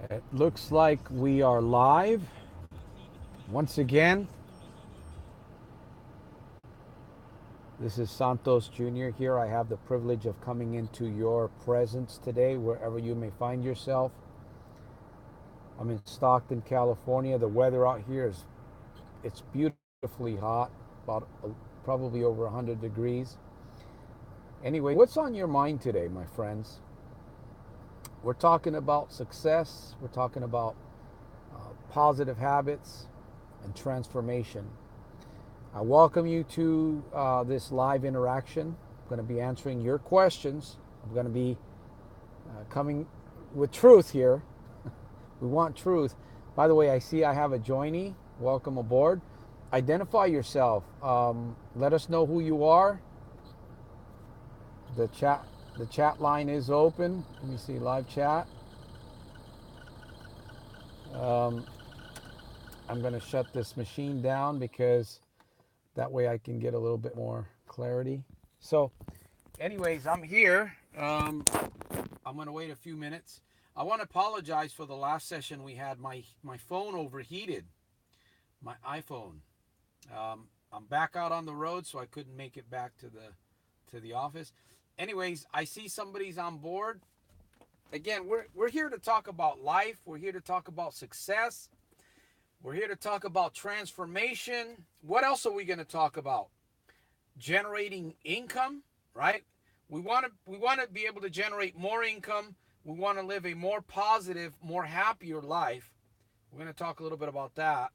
It looks like we are live once again. This is Santos Jr. here. I have the privilege of coming into your presence today, wherever you may find yourself. I'm in Stockton, California. The weather out here is it's beautifully hot, about probably over 100 degrees. Anyway, what's on your mind today, my friends? We're talking about success. We're talking about positive habits and transformation. I welcome you to this live interaction. I'm going to be answering your questions. I'm going to be coming with truth here. We want truth. By the way, I see I have a joinee. Welcome aboard. Identify yourself. Let us know who you are. The chat the chat line is open. Let me see live chat. Um, I'm going to shut this machine down because that way I can get a little bit more clarity. So, anyways, I'm here. I'm going to wait a few minutes. I want to apologize for the last session we had. My phone overheated, my iPhone. I'm back out on the road, so I couldn't make it back to the office. Anyways, I see somebody's on board. Again, we're here to talk about life. We're here to talk about success. We're here to talk about transformation. What else are we going to talk about? Generating income, right? We want to be able to generate more income. We want to live a more positive, more happier life. We're going to talk a little bit about that.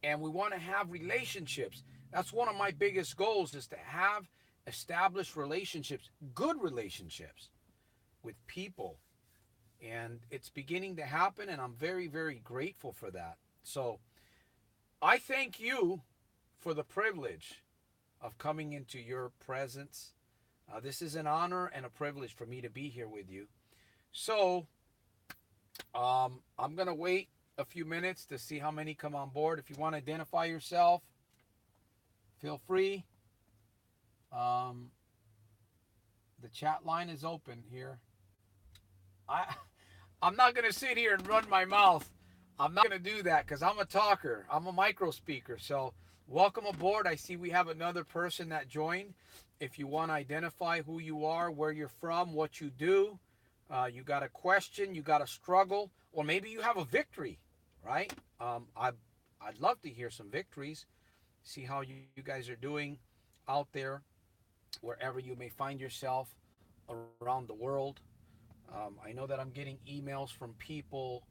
And we want to have relationships. That's one of my biggest goals, is to have established relationships, good relationships with people. And it's beginning to happen, and I'm very, very grateful for that. So I thank you for the privilege of coming into your presence. This is an honor and a privilege for me to be here with you. So I'm going to wait a few minutes to see how many come on board. If you want to identify yourself, feel free. Um, the chat line is open here. I, I'm not going to sit here and run my mouth. I'm not going to do that because I'm a talker. I'm a micro speaker. So, welcome aboard. I see we have another person that joined. If you want to identify who you are, where you're from, what you do, you got a question, you got a struggle, or maybe you have a victory, right? I'd love to hear some victories, see how you guys are doing out there, wherever you may find yourself around the world. I know that I'm getting emails from people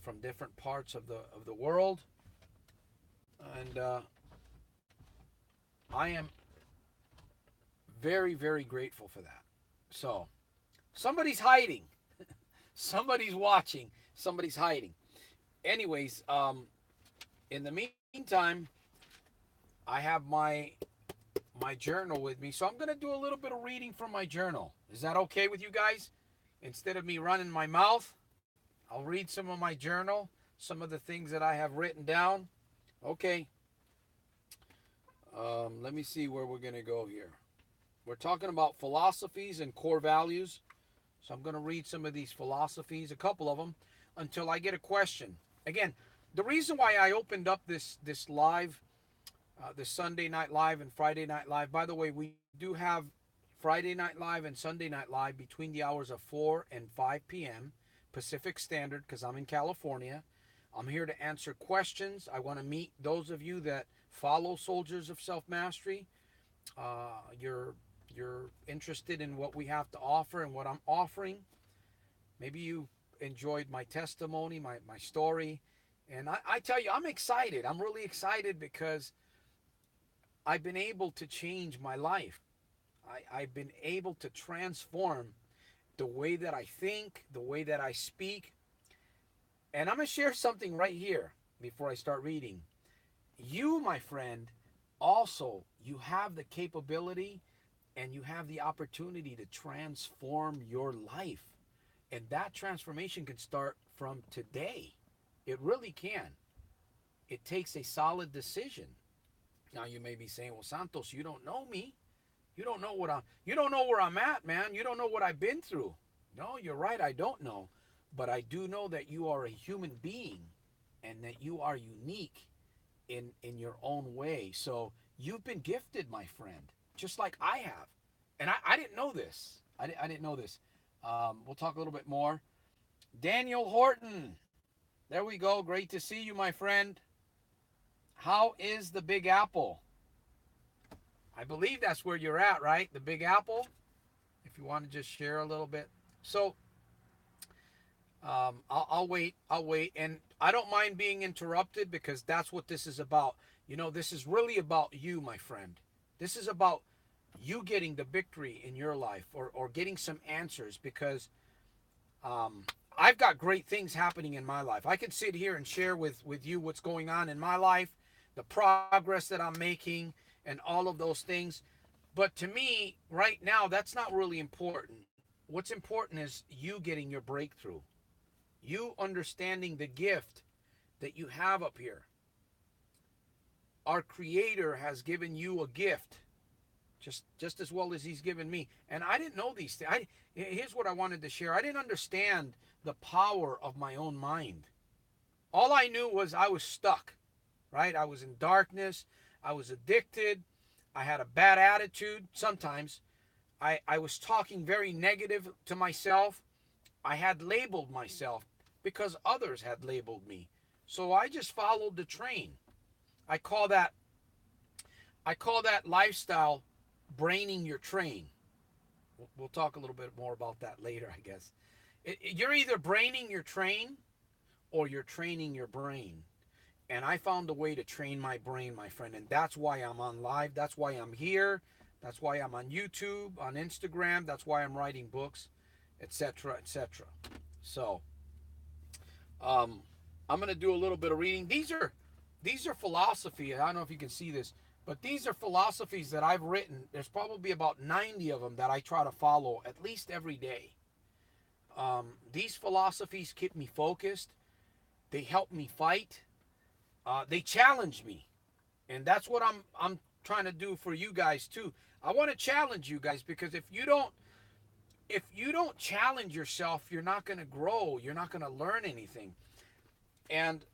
from different parts of the world, and I am very, very grateful for that. So somebody's hiding, somebody's watching, somebody's hiding. Anyways, in the meantime, I have my journal with me, so I'm gonna do a little bit of reading from my journal. Is that okay with you guys? Instead of me running my mouth, I'll read some of my journal, some of the things that I have written down. Okay, let me see where we're gonna go here. We're talking about philosophies and core values. So I'm going to read some of these philosophies, a couple of them, until I get a question. Again, the reason why I opened up this live, this Sunday Night Live and Friday Night Live. By the way, we do have Friday Night Live and Sunday Night Live between the hours of 4 and 5 p.m. Pacific Standard, because I'm in California. I'm here to answer questions. I want to meet those of you that follow Soldiers of Self Mastery. You're interested in what we have to offer and what I'm offering. Maybe you enjoyed my testimony, my story. And I tell you, I'm excited. I'm really excited because I've been able to change my life. I've been able to transform the way that I think, the way that I speak. And I'm going to share something right here before I start reading. You, my friend, also, you have the capability and you have the opportunity to transform your life. And that transformation can start from today. It really can. It takes a solid decision. Now you may be saying, "Well, Santos, you don't know me. You don't know where I'm at, man. You don't know what I've been through." No, you're right, I don't know. but I do know that you are a human being and that you are unique in your own way. So you've been gifted, my friend, just like I have. And I didn't know this. I didn't know this. We'll talk a little bit more. Daniel Horton. There we go. Great to see you, my friend. How is the Big Apple? I believe that's where you're at, right? The Big Apple. If you want to just share a little bit. So I'll wait. I'll wait. And I don't mind being interrupted because that's what this is about. You know, this is really about you, my friend. This is about you getting the victory in your life, or getting some answers, because I've got great things happening in my life. I can sit here and share with you what's going on in my life, the progress that I'm making, and all of those things. But to me, right now, that's not really important. What's important is you getting your breakthrough, you understanding the gift that you have up here. Our Creator has given you a gift, just as well as He's given me. And I didn't know these things. Here's what I wanted to share. I didn't understand the power of my own mind. All I knew was I was stuck, right? I was in darkness. I was addicted. I had a bad attitude sometimes. I was talking very negative to myself. I had labeled myself because others had labeled me. So I just followed the train. I call that lifestyle braining your train. We'll talk a little bit more about that later, I guess. You're either braining your train or you're training your brain. And I found a way to train my brain, my friend. And that's why I'm on live. That's why I'm here. That's why I'm on YouTube, on Instagram. That's why I'm writing books, etc., etc. So, I'm going to do a little bit of reading. These are philosophy. I don't know if you can see this, but these are philosophies that I've written. There's probably about 90 of them that I try to follow at least every day. These philosophies keep me focused. They help me fight. They challenge me, and that's what I'm trying to do for you guys too. I want to challenge you guys, because if you don't challenge yourself, you're not going to grow. You're not going to learn anything. And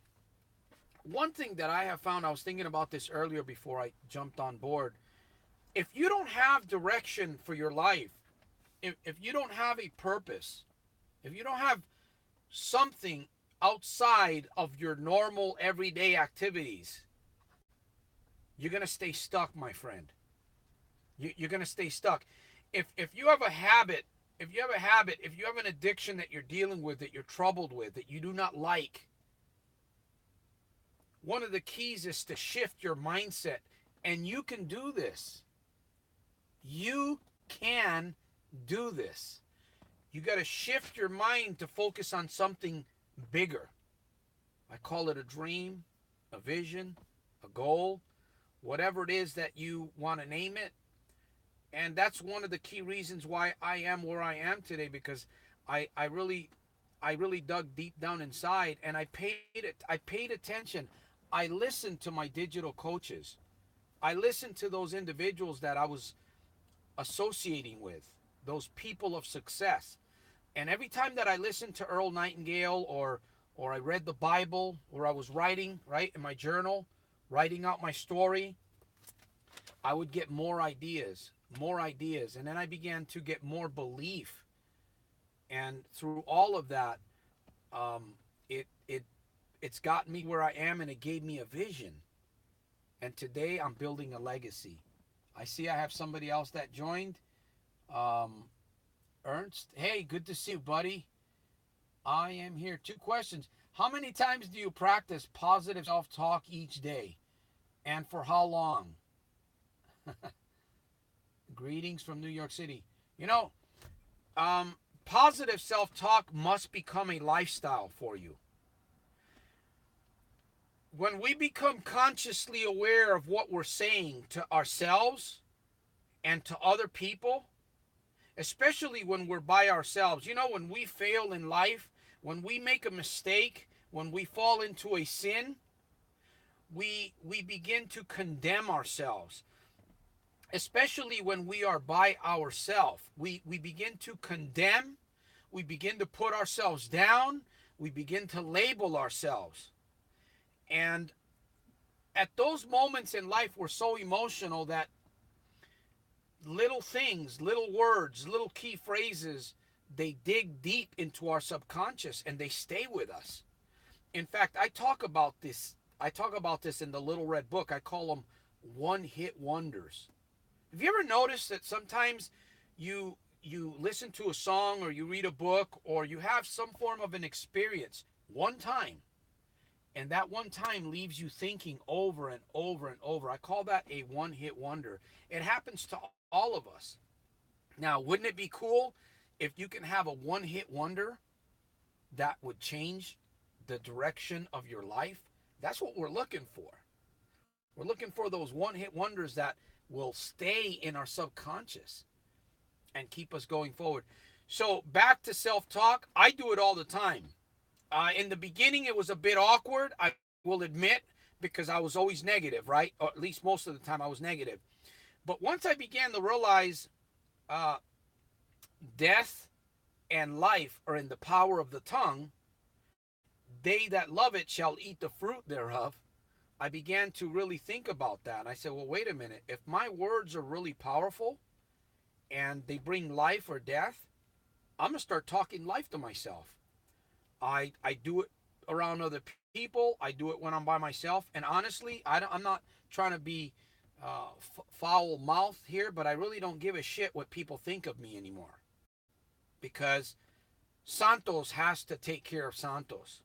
one thing that I have found, I was thinking about this earlier before I jumped on board. If you don't have direction for your life, if you don't have a purpose, if you don't have something outside of your normal everyday activities, you're going to stay stuck, my friend. You're going to stay stuck. If you have a habit, if you have an addiction that you're dealing with, that you're troubled with, that you do not like, one of the keys is to shift your mindset. And you can do this. You can do this. You got to shift your mind to focus on something bigger. I call it a dream, a vision, a goal, whatever it is that you want to name it. And that's one of the key reasons why I am where I am today, because I really dug deep down inside, and I paid attention. I listened to my digital coaches. I listened to those individuals that I was associating with, those people of success. And every time that I listened to Earl Nightingale, or I read the Bible, or I was writing, right, in my journal, writing out my story, I would get more ideas. And then I began to get more belief. And through all of that, it's gotten me where I am, and it gave me a vision. And today I'm building a legacy. I see I have somebody else that joined. Ernst, hey, good to see you, buddy. I am here. 2 questions. How many times do you practice positive self-talk each day? And for how long? Greetings from New York City. You know, positive self-talk must become a lifestyle for you. When we become consciously aware of what we're saying to ourselves and to other people, especially when we're by ourselves, you know, when we fail in life, when we make a mistake, when we fall into a sin, we begin to condemn ourselves. Especially when we are by ourselves, we begin to condemn, we begin to put ourselves down, we begin to label ourselves. And at those moments in life, we're so emotional that little things, little words, little key phrases, they dig deep into our subconscious and they stay with us. In fact, I talk about this. I talk about this in the Little Red Book. I call them one-hit wonders. Have you ever noticed that sometimes you listen to a song or you read a book or you have some form of an experience one time, and that one time leaves you thinking over and over and over? I call that a one-hit wonder. It happens to all of us. Now, wouldn't it be cool if you can have a one-hit wonder that would change the direction of your life? That's what we're looking for. We're looking for those one-hit wonders that will stay in our subconscious and keep us going forward. So back to self-talk, I do it all the time. In the beginning, it was a bit awkward, I will admit, because I was always negative, right? Or at least most of the time I was negative. But once I began to realize uh, death and life are in the power of the tongue, they that love it shall eat the fruit thereof. I began to really think about that. I said, well, wait a minute. If my words are really powerful and they bring life or death, I'm going to start talking life to myself. I do it around other people. I do it when I'm by myself. And honestly, I'm not trying to be foul mouthed here, but I really don't give a shit what people think of me anymore. Because Santos has to take care of Santos.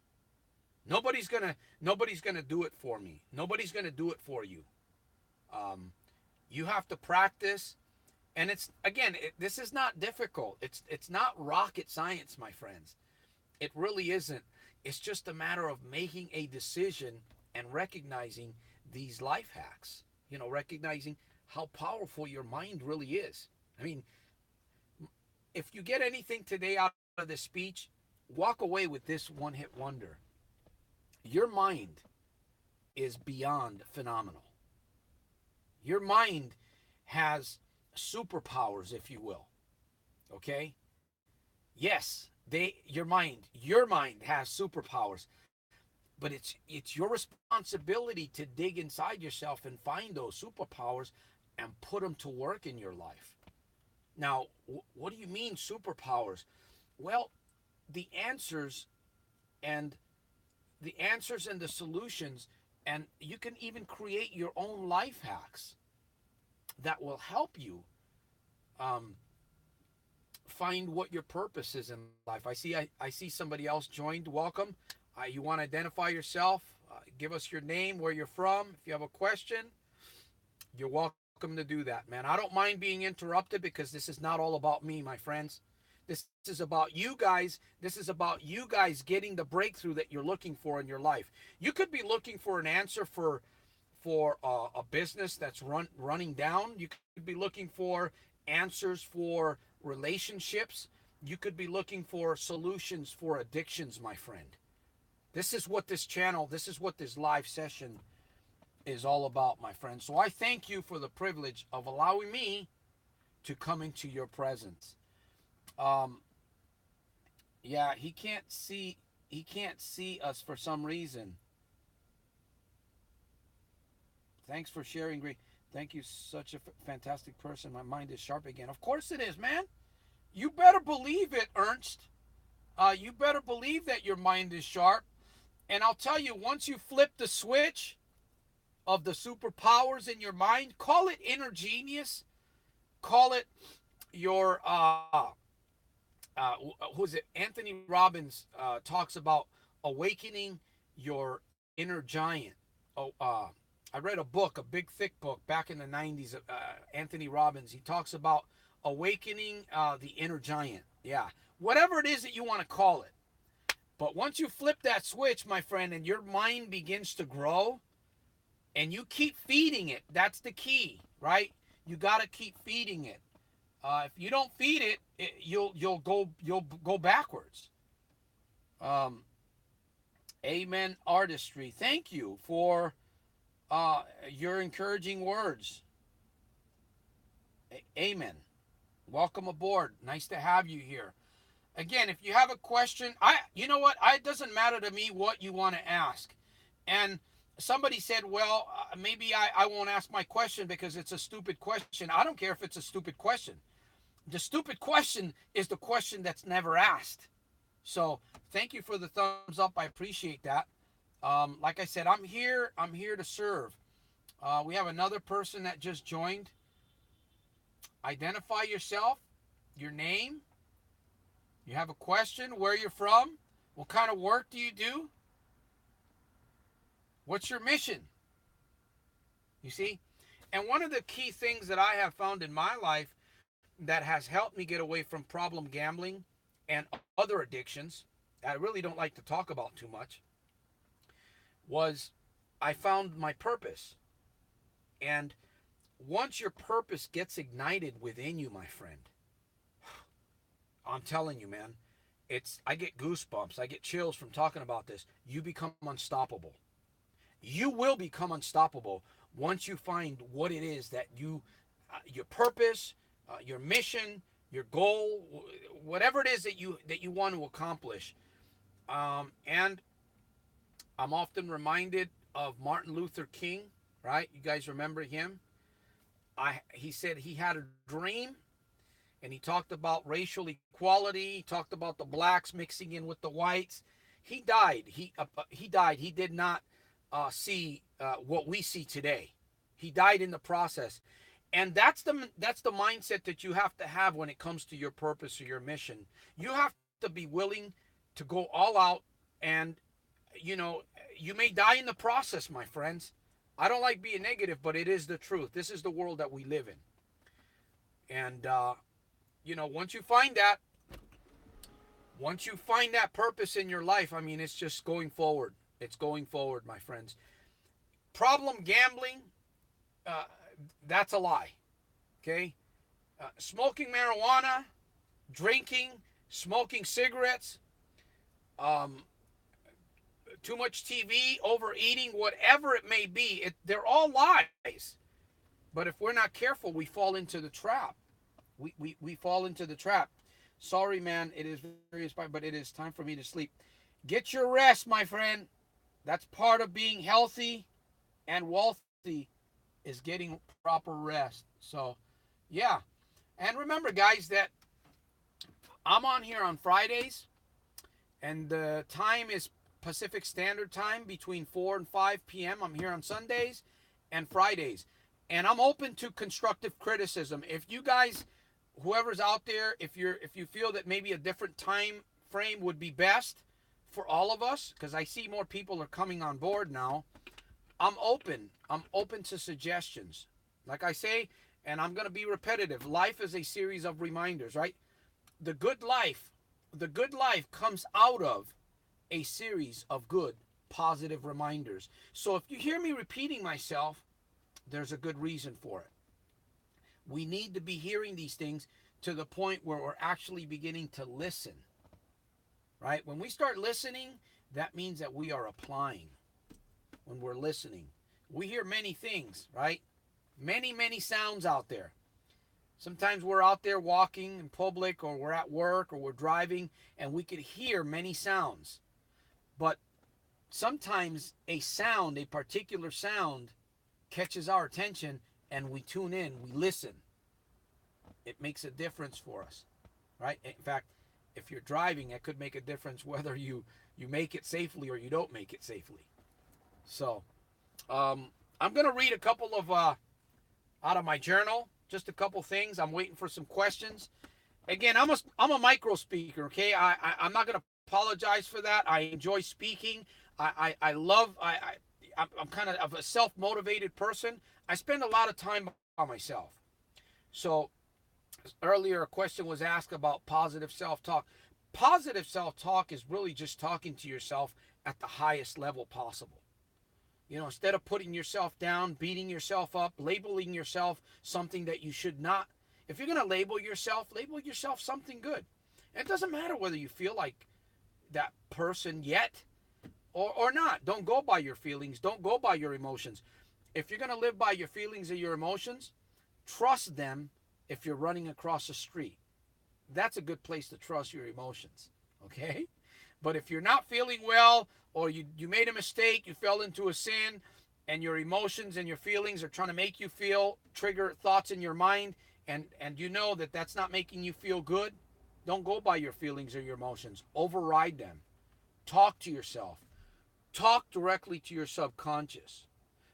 Nobody's gonna do it for me. Nobody's gonna do it for you. Um, you have to practice, and this is not difficult. It's not rocket science, my friends. It really isn't. It's just a matter of making a decision and recognizing these life hacks. Recognizing how powerful your mind really is. I mean, if you get anything today out of this speech, walk away with this one-hit wonder. Your mind is beyond phenomenal. Your mind has superpowers, if you will. Okay? Yes, your mind has superpowers, but it's your responsibility to dig inside yourself and find those superpowers and put them to work in your life. Now, what do you mean superpowers? Well, the answers and the solutions, and you can even create your own life hacks that will help you um, find what your purpose is in life. I see somebody else joined. Welcome. You want to identify yourself? Give us your name, where you're from. If you have a question, you're welcome to do that, man. I don't mind being interrupted because this is not all about me, my friends. This is about you guys. This is about you guys getting the breakthrough that you're looking for in your life. You could be looking for an answer for a business that's running down. You could be looking for answers for relationships. You could be looking for solutions for addictions, my friend. This is what this live session is all about, my friend. So I thank you for the privilege of allowing me to come into your presence. Um, yeah, he can't see us for some reason. Thanks for sharing, Greg. Thank you, such a fantastic person. My mind is sharp again. Of course it is, man. You better believe it, Ernst. You better believe that your mind is sharp. And I'll tell you, once you flip the switch of the superpowers in your mind, call it inner genius, call it your who is it? Anthony Robbins talks about awakening your inner giant. Oh, I read a book, a big thick book back in the 90s. Anthony Robbins. He talks about awakening the inner giant. Yeah, whatever it is that you want to call it. But once you flip that switch, my friend, and your mind begins to grow, and you keep feeding it, that's the key, right? You got to keep feeding it. If you don't feed it, you'll go backwards. Um, amen. Artistry. Thank you for your encouraging words. Amen. Welcome aboard. Nice to have you here. Again, if you have a question, you know what? It doesn't matter to me what you want to ask. And somebody said, well, maybe I won't ask my question because it's a stupid question. I don't care if it's a stupid question. The stupid question is the question that's never asked. So thank you for the thumbs up. I appreciate that. Like I said, I'm here. I'm here to serve. We have another person that just joined. Identify yourself, your name. You have a question, where you're from, what kind of work do you do, what's your mission? You see? And one of the key things that I have found in my life that has helped me get away from problem gambling and other addictions I really don't like to talk about too much was I found my purpose. And once your purpose gets ignited within you, my friend, I'm telling you, man, I get goosebumps. I get chills from talking about this. You become unstoppable. You will become unstoppable once you find what it is that your purpose, your mission, your goal, whatever it is that you want to accomplish. And I'm often reminded of Martin Luther King, right? You guys remember him? He said he had a dream, and he talked about racial equality. He talked about the blacks mixing in with the whites. He died. He died. He did not see what we see today. He died in the process, and that's the mindset that you have to have when it comes to your purpose or your mission. You have to be willing to go all out, and you may die in the process, my friends. I don't like being negative, but it is the truth. This is the world that we live in, and once you find that, purpose in your life, I mean, it's just going forward. It's going forward, my friends. Problem gambling, that's a lie. Okay? Smoking marijuana, drinking, smoking cigarettes, too much TV, overeating, whatever it may be, they're all lies. But if we're not careful, we fall into the trap. We fall into the trap. Sorry, man, it is very inspiring, but it is time for me to sleep. Get your rest, my friend. That's part of being healthy and wealthy, is getting proper rest. So, yeah. And remember, guys, that I'm on here on Fridays, and the time is Pacific Standard Time between 4 and 5 p.m. I'm here on Sundays and Fridays. And I'm open to constructive criticism. If you guys, whoever's out there, if you feel that maybe a different time frame would be best for all of us, because I see more people are coming on board now, I'm open. I'm open to suggestions. Like I say, and I'm going to be repetitive, life is a series of reminders, right? The good life comes out of a series of good, positive reminders. So if you hear me repeating myself, there's a good reason for it. We need to be hearing these things to the point where we're actually beginning to listen, right? When we start listening, that means that we are applying. When we're listening, we hear many things, right? Many sounds out there. Sometimes we're out there walking in public, or we're at work, or we're driving, and we could hear many sounds. But sometimes a particular sound, catches our attention, and we tune in, we listen. It makes a difference for us, right? In fact, if you're driving, it could make a difference whether you make it safely or you don't make it safely. So, I'm going to read a couple of, out of my journal, just a couple things. I'm waiting for some questions. Again, I'm a micro speaker, okay? I'm not going to apologize for that. I enjoy speaking. I love, I'm kind of a self-motivated person. I spend a lot of time by myself. So earlier a question was asked about positive self-talk. Positive self-talk is really just talking to yourself at the highest level possible. Instead of putting yourself down, beating yourself up, labeling yourself something that you should not. If you're going to label yourself something good. And it doesn't matter whether you feel like that person yet or not. Don't go by your feelings. Don't go by your emotions. If you're going to live by your feelings and your emotions, trust them if you're running across the street. that's a good place to trust your emotions. Okay? But if you're not feeling well, or you made a mistake, you fell into a sin, and your emotions and your feelings are trying to make you feel, trigger thoughts in your mind, and you know that that's not making you feel good, don't go by your feelings or your emotions. Override them. Talk to yourself. Talk directly to your subconscious.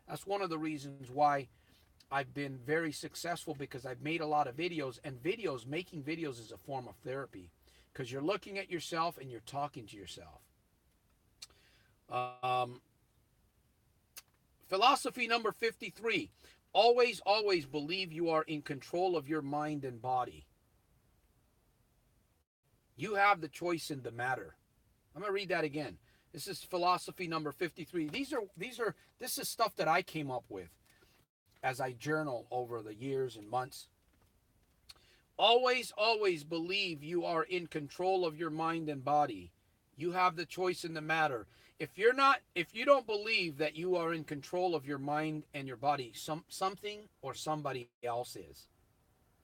That's one of the reasons why I've been very successful, because I've made a lot of videos, and making videos is a form of therapy, because you're looking at yourself and you're talking to yourself. Um, Philosophy number 53. Always, always believe you are in control of your mind and body. You have the choice in the matter. I'm going to read that again. This is philosophy number 53. This is stuff that I came up with as I journal over the years and months. Always, always believe you are in control of your mind and body. You have the choice in the matter. If you don't believe that you are in control of your mind and your body, something or somebody else is.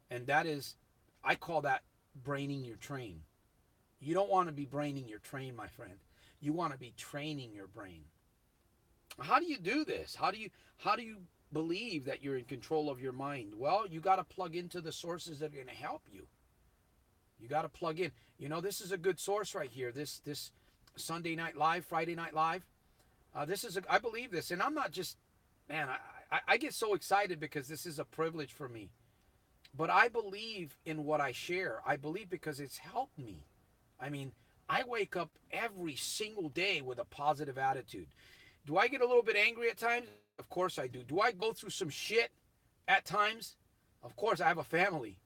And that is, I call that braining your train. You don't want to be braining your train, my friend. You want to be training your brain. How do you do this? How do you believe that you're in control of your mind? Well, you got to plug into the sources that are going to help you. You got to plug in. This is a good source right here. This Sunday Night Live, Friday Night Live. I believe this, and I'm not just, man. I get so excited because this is a privilege for me. But I believe in what I share. I believe because it's helped me. I mean, I wake up every single day with a positive attitude. Do I get a little bit angry at times? Of course I do. Do I go through some shit at times? Of course, I have a family,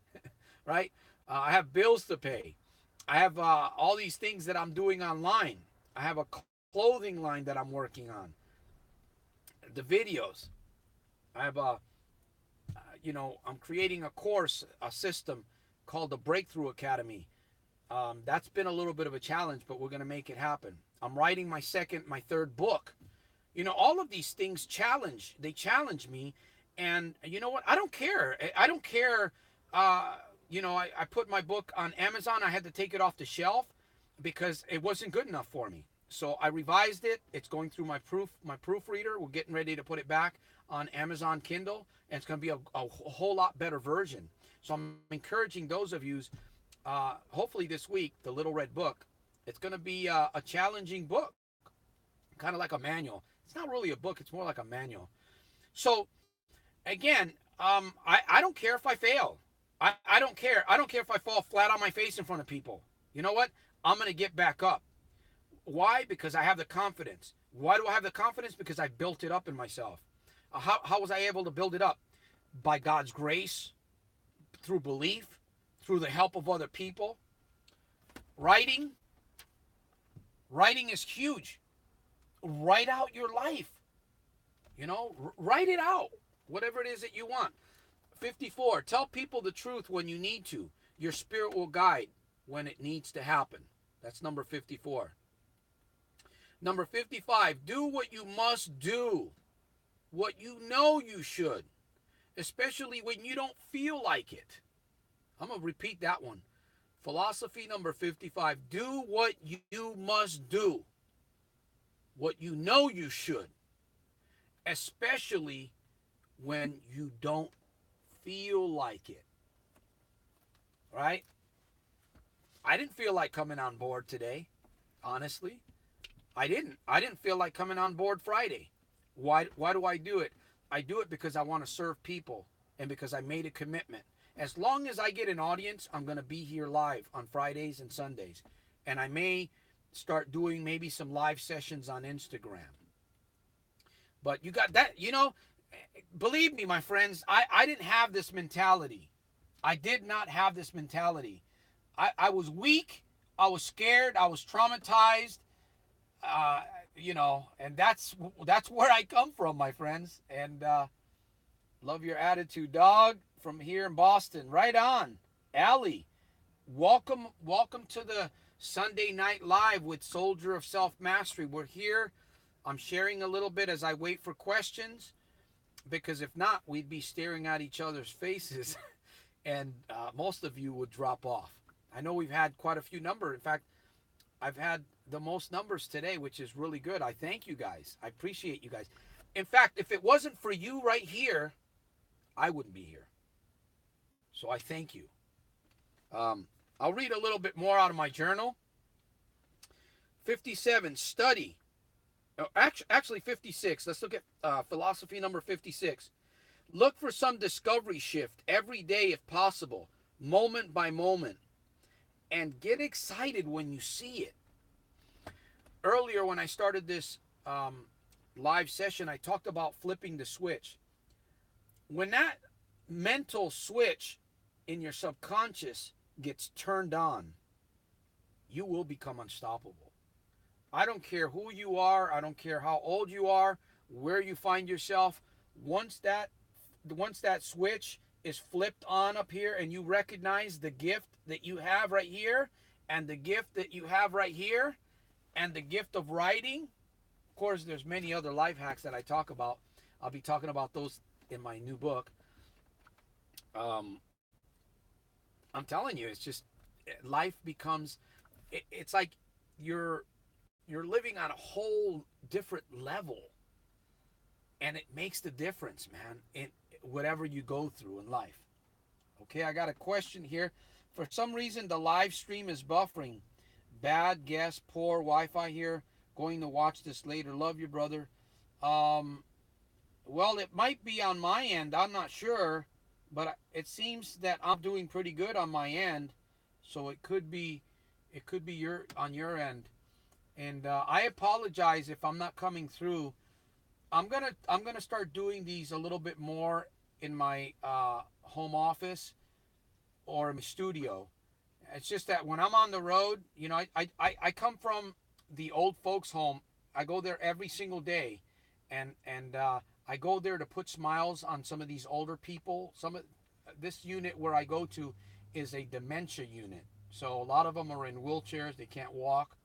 right? I have bills to pay. I have all these things that I'm doing online. I have a clothing line that I'm working on. The videos. I have I'm creating a course, a system called the Breakthrough Academy. That's been a little bit of a challenge, but we're going to make it happen. I'm writing my third book. All of these things they challenge me. And you know what? I don't care. I don't care. I put my book on Amazon. I had to take it off the shelf because it wasn't good enough for me. So I revised it. It's going through my proofreader. We're getting ready to put it back on Amazon Kindle, and it's going to be a whole lot better version. So I'm encouraging those of you, hopefully this week, the Little Red Book. It's going to be a challenging book, kind of like a manual. It's not really a book. It's more like a manual. So again, I don't care if I fail. I don't care. I don't care if I fall flat on my face in front of people. You know what? I'm going to get back up. Why? Because I have the confidence. Why do I have the confidence? Because I built it up in myself. How was I able to build it up? By God's grace, through belief, through the help of other people. Writing. Writing is huge. Write out your life. Write it out. Whatever it is that you want. 54. Tell people the truth when you need to. Your spirit will guide when it needs to happen. That's number 54. Number 55. Do what you must do. What you know you should. Especially when you don't feel like it. I'm going to repeat that one. Philosophy number 55. Do what you must do. What you know you should. Especially when you don't feel like it. Right? I didn't feel like coming on board today, honestly. I didn't feel like coming on board Friday. Why do I do it? I do it because I want to serve people and because I made a commitment. As long as I get an audience, I'm going to be here live on Fridays and Sundays. And I may start doing maybe some live sessions on Instagram. But you got that, believe me, my friends, I didn't have this mentality. I did not have this mentality. I was weak. I was scared. I was traumatized. And that's where I come from, my friends. And love your attitude, dog, from here in Boston. Right on. Allie, welcome to the Sunday Night Live with Soldier of Self-Mastery. We're here. I'm sharing a little bit as I wait for questions, because if not, we'd be staring at each other's faces and most of you would drop off. I know we've had quite a few numbers. In fact, I've had the most numbers today, which is really good. I thank you guys. I appreciate you guys. In fact, if it wasn't for you right here, I wouldn't be here. So I thank you. Um, I'll read a little bit more out of my journal. 57, study. Oh, actually, 56. Let's look at philosophy number 56. Look for some discovery shift every day if possible, moment by moment, and get excited when you see it. Earlier, when I started this live session, I talked about flipping the switch. When that mental switch in your subconscious gets turned on, you will become unstoppable. I don't care who you are, I don't care how old you are, where you find yourself. Once that switch is flipped on up here and you recognize the gift that you have right here and the gift that you have right here and the gift of writing. Of course, there's many other life hacks that I talk about. I'll be talking about those in my new book. Um, I'm telling you, it's just life becomes. It's like you're you're living on a whole different level, and it makes the difference, man, in whatever you go through in life. Okay, I got a question here. For some reason, the live stream is buffering. Bad guess, poor Wi-Fi here. Going to watch this later. Love you, brother. Um, well, it might be on my end. I'm not sure, but it seems that I'm doing pretty good on my end. So it could be your on your end. And I apologize if I'm not coming through. I'm gonna start doing these a little bit more in my home office or in my studio. It's just that when I'm on the road, you know, I come from the old folks home. I go there every single day, and I go there to put smiles on some of these older people. Some of this unit where I go to is a dementia unit, so a lot of them are in wheelchairs. They can't walk.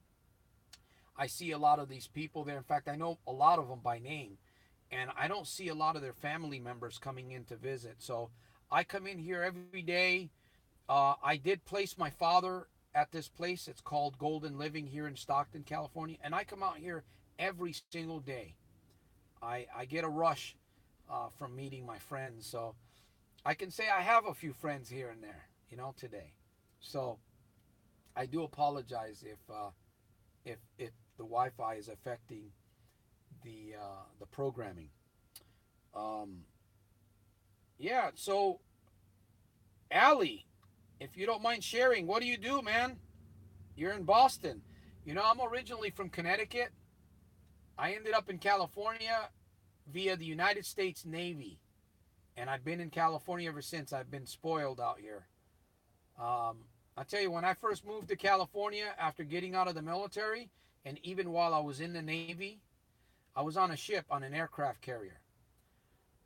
I see a lot of these people there. In fact, I know a lot of them by name, and I don't see a lot of their family members coming in to visit. So I come in here every day. I did place my father at this place. It's called Golden Living here in Stockton, California, and I come out here every single day. I get a rush from meeting my friends, so I can say I have a few friends here and there, you know, today. So I do apologize if the Wi-Fi is affecting the programming. Um, yeah. So Allie, if you don't mind sharing, what do you do, man? You're in Boston. You know, I'm originally from Connecticut. I ended up in California via the United States Navy, and I've been in California ever since. I've been spoiled out here. I tell you, when I first moved to California after getting out of the military, and even while I was in the Navy, I was on a ship on an aircraft carrier,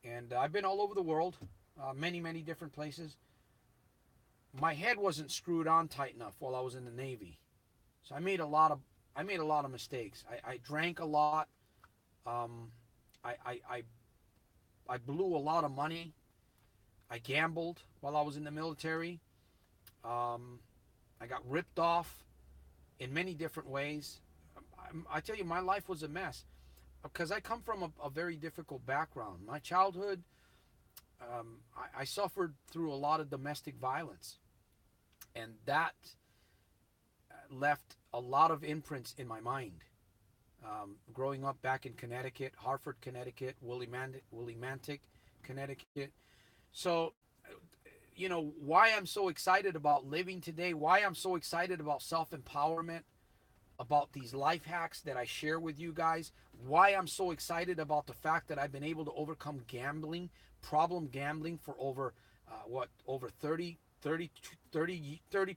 and I've been all over the world, many different places. My head wasn't screwed on tight enough while I was in the Navy, so I made a lot of mistakes. I drank a lot. Um, I, I I I blew a lot of money. I gambled while I was in the military. Um, I got ripped off in many different ways. I tell you, my life was a mess because I come from a very difficult background. My childhood, I suffered through a lot of domestic violence, and that left a lot of imprints in my mind. Growing up back in Connecticut, Hartford, Connecticut, Willimantic, Connecticut. So, you know, why I'm so excited about living today, why I'm so excited about self empowerment, about these life hacks that I share with you guys, why I'm so excited about the fact that I've been able to overcome gambling, problem gambling for over, over 30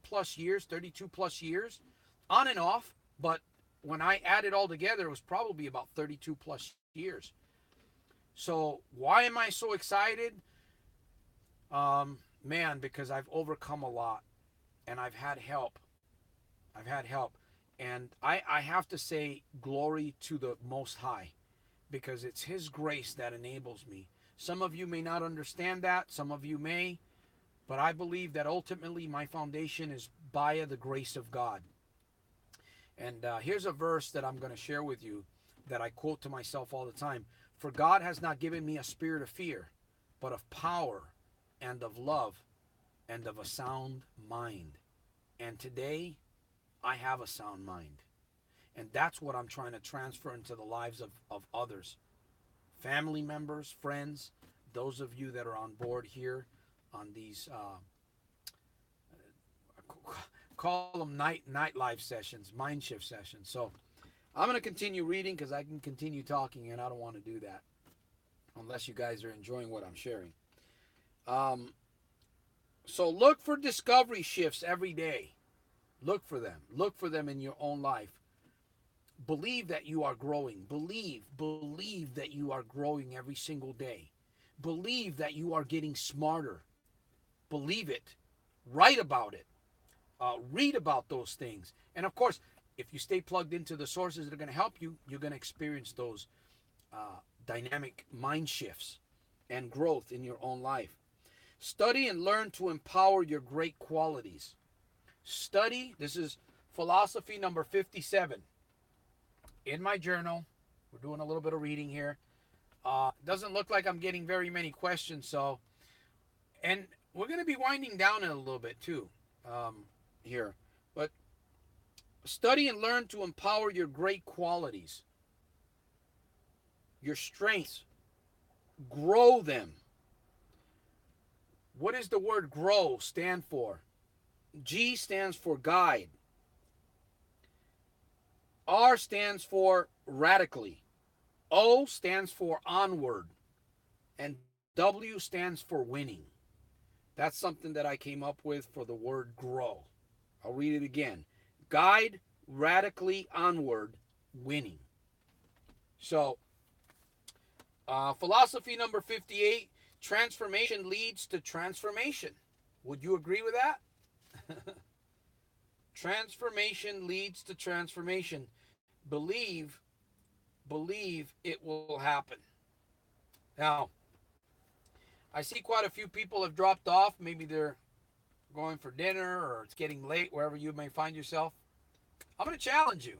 plus years, 32 plus years, on and off. But when I add it all together, it was probably about 32 plus years. So why am I so excited? Man, because I've overcome a lot and I've had help. I've had help. And I have to say glory to the Most High because it's His grace that enables me. Some of you may not understand that, some of you may, but I believe that ultimately my foundation is by the grace of God. And here's a verse that I'm going to share with you that I quote to myself all the time. For God has not given me a spirit of fear, but of power and of love and of a sound mind. And today, I have a sound mind. And that's what I'm trying to transfer into the lives of others. Family members, friends, those of you that are on board here on these, call them night live sessions, mind shift sessions. So I'm going to continue reading because I can continue talking, and I don't want to do that unless you guys are enjoying what I'm sharing. So look for discovery shifts every day. Look for them. Look for them in your own life. Believe that you are growing. Believe that you are growing every single day. Believe that you are getting smarter. Believe it. Write about it. Read about those things. And of course, if you stay plugged into the sources that are going to help you, you're going to experience those dynamic mind shifts and growth in your own life. Study and learn to empower your great qualities. Study, this is philosophy number 57. In my journal, we're doing a little bit of reading here. Doesn't look like I'm getting very many questions, so, and we're going to be winding down in a little bit too here. But study and learn to empower your great qualities, your strengths, grow them. What does the word grow stand for? G stands for guide. R stands for radically. O stands for onward. And W stands for winning. That's something that I came up with for the word grow. I'll read it again. Guide, radically, onward, winning. So, philosophy number 58, transformation leads to transformation. Would you agree with that? Transformation leads to transformation. Believe it will happen. Now, I see quite a few people have dropped off. Maybe they're going for dinner or it's getting late, wherever you may find yourself. I'm going to challenge you.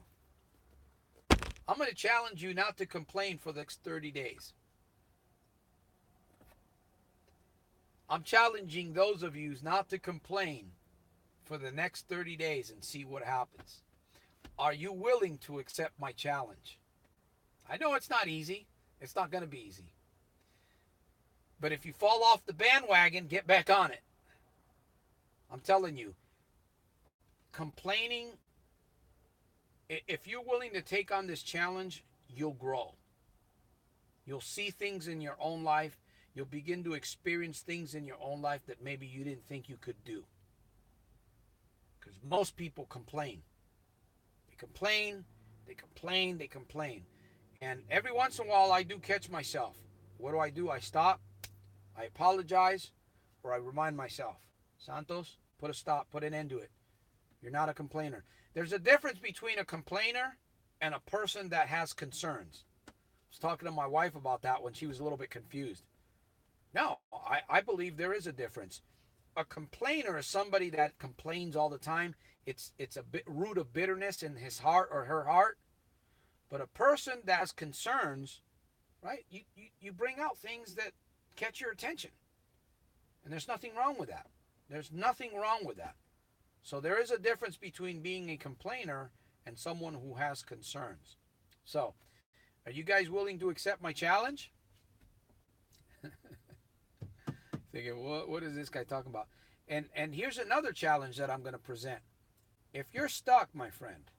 I'm going to challenge you not to complain for the next 30 days. I'm challenging those of you not to complain for the next 30 days and see what happens. Are you willing to accept my challenge? I know it's not easy. It's not going to be easy. But if you fall off the bandwagon, get back on it. I'm telling you, complaining, if you're willing to take on this challenge, you'll grow. You'll see things in your own life. You'll begin to experience things in your own life that maybe you didn't think you could do. Because most people complain. They complain. And every once in a while, I do catch myself. What do? I stop, I apologize, or I remind myself, Santos, put a stop, put an end to it. You're not a complainer. There's a difference between a complainer and a person that has concerns. I was talking to my wife about that when she was a little bit confused. No, I believe there is a difference. A complainer is somebody that complains all the time. It's a root of bitterness in his heart or her heart. But a person that has concerns, right, you bring out things that catch your attention. And there's nothing wrong with that. There's nothing wrong with that. So there is a difference between being a complainer and someone who has concerns. So, are you guys willing to accept my challenge? Thinking, what is this guy talking about? And here's another challenge that I'm going to present. If you're stuck, my friend,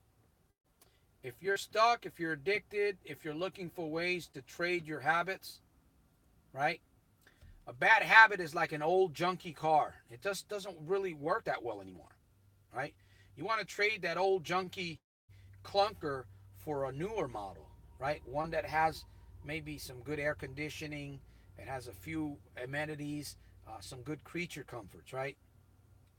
if you're stuck, if you're addicted, if you're looking for ways to trade your habits, right? A bad habit is like an old junky car. It just doesn't really work that well anymore, right? You want to trade that old junky clunker for a newer model, right? One that has maybe some good air conditioning, it has a few amenities, some good creature comforts, right?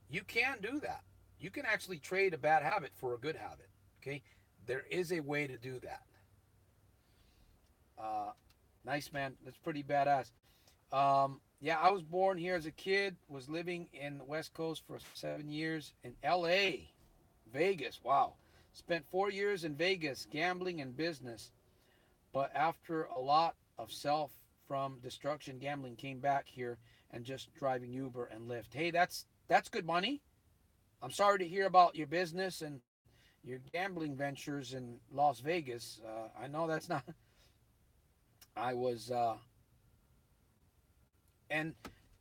You can do that. You can actually trade a bad habit for a good habit, okay? There is a way to do that. Nice, man. That's pretty badass. Yeah, I was born here as a kid, was living in the West Coast for 7 years in LA, Vegas. Wow. Spent 4 years in Vegas gambling and business. But after a lot of self from destruction gambling, came back here and just driving Uber and Lyft. Hey, that's good money. I'm sorry to hear about your business and your gambling ventures in Las Vegas. I know that's not. I was, and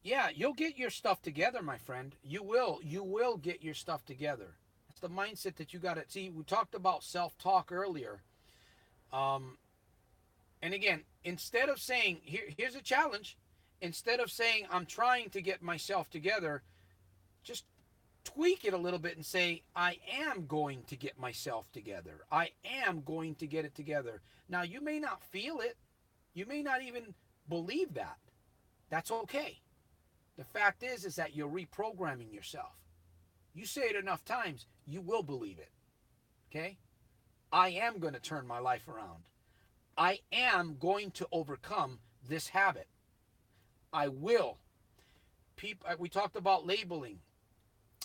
yeah, you'll get your stuff together, my friend. You will. You will get your stuff together. It's the mindset that you got to see. We talked about self-talk earlier. Um, and again, instead of saying, here's a challenge, instead of saying, I'm trying to get myself together, just tweak it a little bit and say, I am going to get myself together. I am going to get it together. Now, you may not feel it. You may not even believe that. That's okay. The fact is that you're reprogramming yourself. You say it enough times, you will believe it. Okay? I am going to turn my life around. I am going to overcome this habit. I will. We talked about labeling.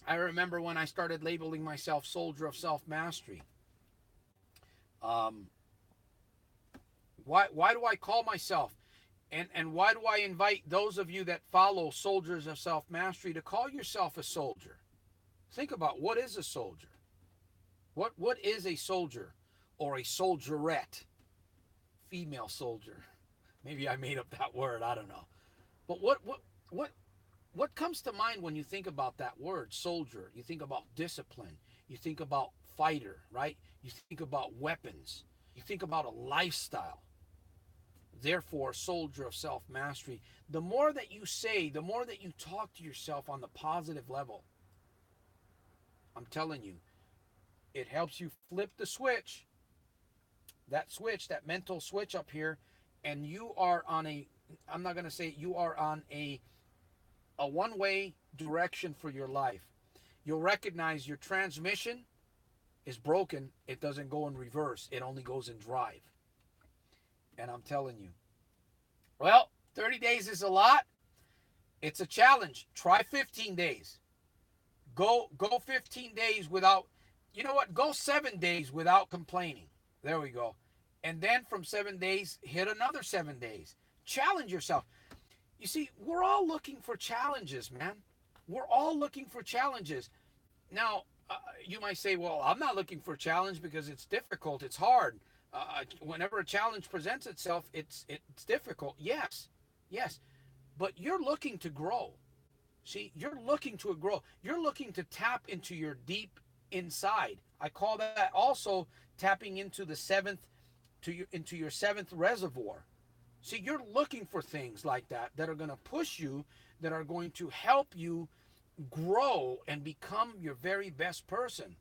I remember when I started labeling myself soldier of self mastery. Um, why do I call myself? And why do I invite those of you that follow soldiers of self mastery to call yourself a soldier? Think about what is a soldier. What is a soldier or a soldierette? Female soldier. Maybe I made up that word. I don't know. But what what comes to mind when you think about that word, soldier? You think about discipline. You think about fighter, right? You think about weapons. You think about a lifestyle. Therefore, soldier of self mastery. The more that you say, the more that you talk to yourself on the positive level, I'm telling you, it helps you flip the switch, that mental switch up here, and you are on a, I'm not going to say you are on a one-way direction for your life. You'll recognize your transmission is broken. It doesn't go in reverse. It only goes in drive. And I'm telling you, well, 30 days is a lot. It's a challenge. Try 15 days. Go 15 days without, you know what? Go 7 days without complaining. There we go. And then from 7 days, hit another 7 days. Challenge yourself. You see, we're all looking for challenges, man. We're all looking for challenges. Now, you might say, well, I'm not looking for a challenge because it's difficult, it's hard. Whenever a challenge presents itself, it's difficult. Yes, yes. But you're looking to grow. See, you're looking to grow. You're looking to tap into your deep inside. I call that also tapping into the seventh into your seventh reservoir. See, you're looking for things like that are going to push you, that are going to help you grow and become your very best person.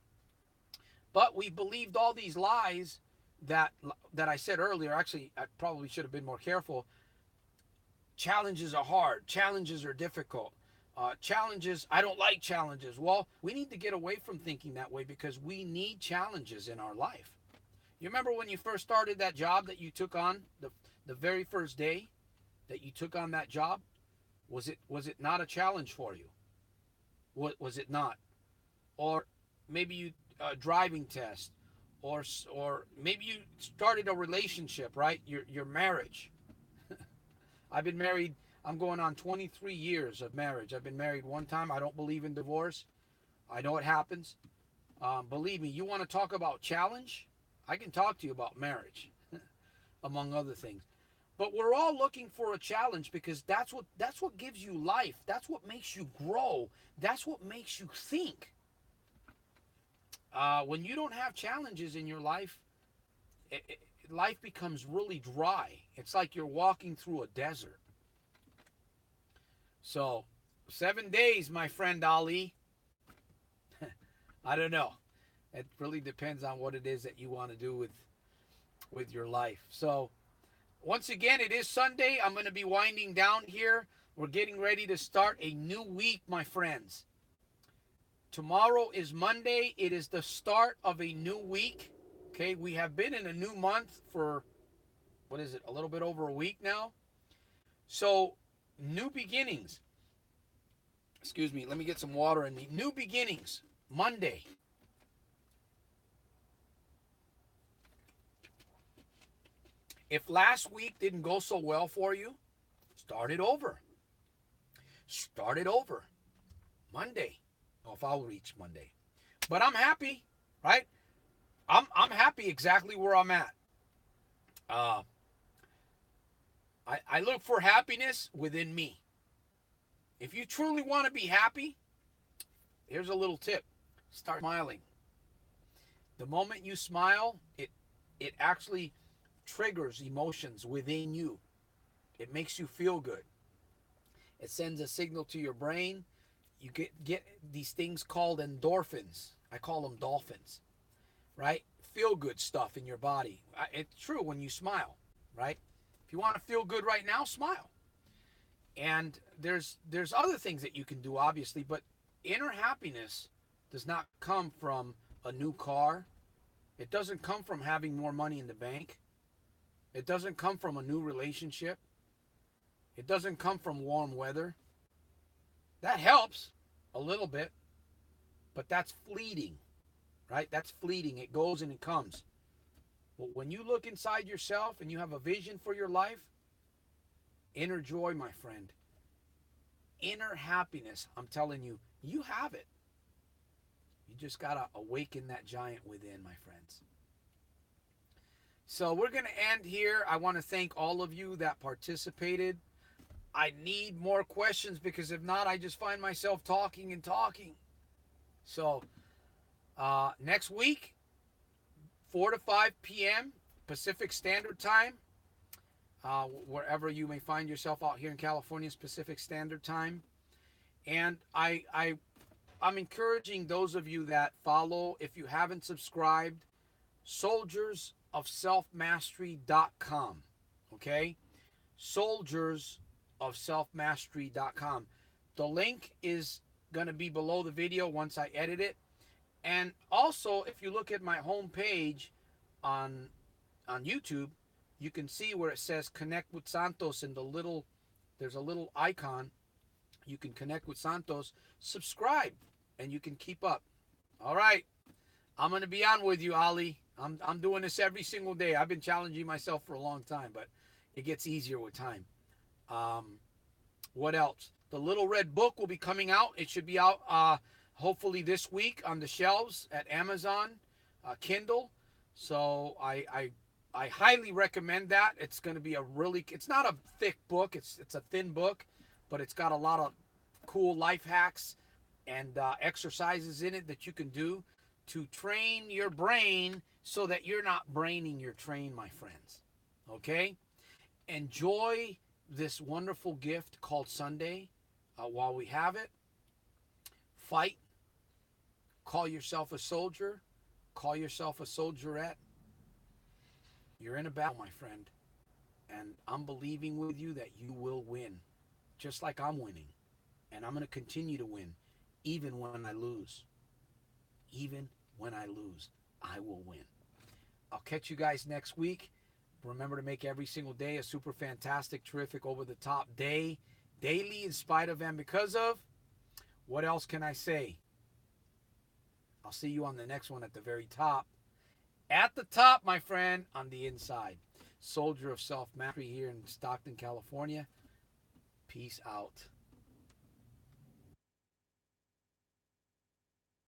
But we believed all these lies that that I said earlier. Actually, I probably should have been more careful. Challenges are hard. Challenges are difficult. Challenges, I don't like challenges. Well, we need to get away from thinking that way because we need challenges in our life. You remember when you first started that job that you took on, the very first day that you took on that job? Was it not a challenge for you? Was it not? Or maybe you driving test, or maybe you started a relationship, right? Your marriage. I've been married. I'm going on 23 years of marriage. I've been married one time. I don't believe in divorce. I know it happens. Believe me, you want to talk about challenge? I can talk to you about marriage, among other things. But we're all looking for a challenge because that's what gives you life. That's what makes you grow. That's what makes you think. When you don't have challenges in your life, life becomes really dry. It's like you're walking through a desert. So, 7 days, my friend Ali. I don't know. It really depends on what it is that you want to do with your life. So, once again, it is Sunday. I'm going to be winding down here. We're getting ready to start a new week, my friends. Tomorrow is Monday. It is the start of a new week. Okay, we have been in a new month for, what is it, a little bit over a week now. So New beginnings. Excuse me, let me get some water in me. New beginnings, Monday. If last week didn't go so well for you, start it over. Start it over. Monday. Oh, if I'll reach Monday. But I'm happy, right? I'm happy exactly where I'm at. Uh, I look for happiness within me. If you truly want to be happy, here's a little tip. Start smiling. The moment you smile, it actually triggers emotions within you. It makes you feel good. It sends a signal to your brain. You get these things called endorphins. I call them dolphins, right? Feel good stuff in your body. It's true when you smile, right? If you want to feel good right now, smile. And there's other things that you can do, obviously, but inner happiness does not come from a new car. It doesn't come from having more money in the bank. It doesn't come from a new relationship. It doesn't come from warm weather. That helps a little bit, but that's fleeting, right? That's fleeting. It goes and it comes. But when you look inside yourself and you have a vision for your life, inner joy, my friend, inner happiness, I'm telling you, you have it. You just got to awaken that giant within, my friends. So we're going to end here. I want to thank all of you that participated. I need more questions because if not, I just find myself talking and talking. So next week, 4 to 5 p.m. Pacific Standard Time, wherever you may find yourself out here in California, Pacific Standard Time. And I'm encouraging those of you that follow, if you haven't subscribed, soldiersofselfmastery.com. Okay? soldiersofselfmastery.com. The link is going to be below the video once I edit it. And also, if you look at my homepage on YouTube, you can see where it says connect with Santos and there's a little icon. You can connect with Santos, subscribe, and you can keep up. All right. I'm going to be on with you, Ali. I'm doing this every single day. I've been challenging myself for a long time, but it gets easier with time. What else? The Little Red Book will be coming out. It should be out hopefully this week on the shelves at Amazon, Kindle. So I highly recommend that. It's going to be it's not a thick book. It's a thin book, but it's got a lot of cool life hacks and exercises in it that you can do to train your brain so that you're not braining your train, my friends. Okay? Enjoy this wonderful gift called Sunday while we have it. Fight. Call yourself a soldier. Call yourself a soldierette. You're in a battle, my friend. And I'm believing with you that you will win. Just like I'm winning. And I'm going to continue to win. Even when I lose. Even when I lose, I will win. I'll catch you guys next week. Remember to make every single day a super fantastic, terrific, over-the-top day. Daily, in spite of and because of. What else can I say? I'll see you on the next one at the very top. At the top, my friend, on the inside. Soldier of Self-Mastery here in Stockton, California. Peace out.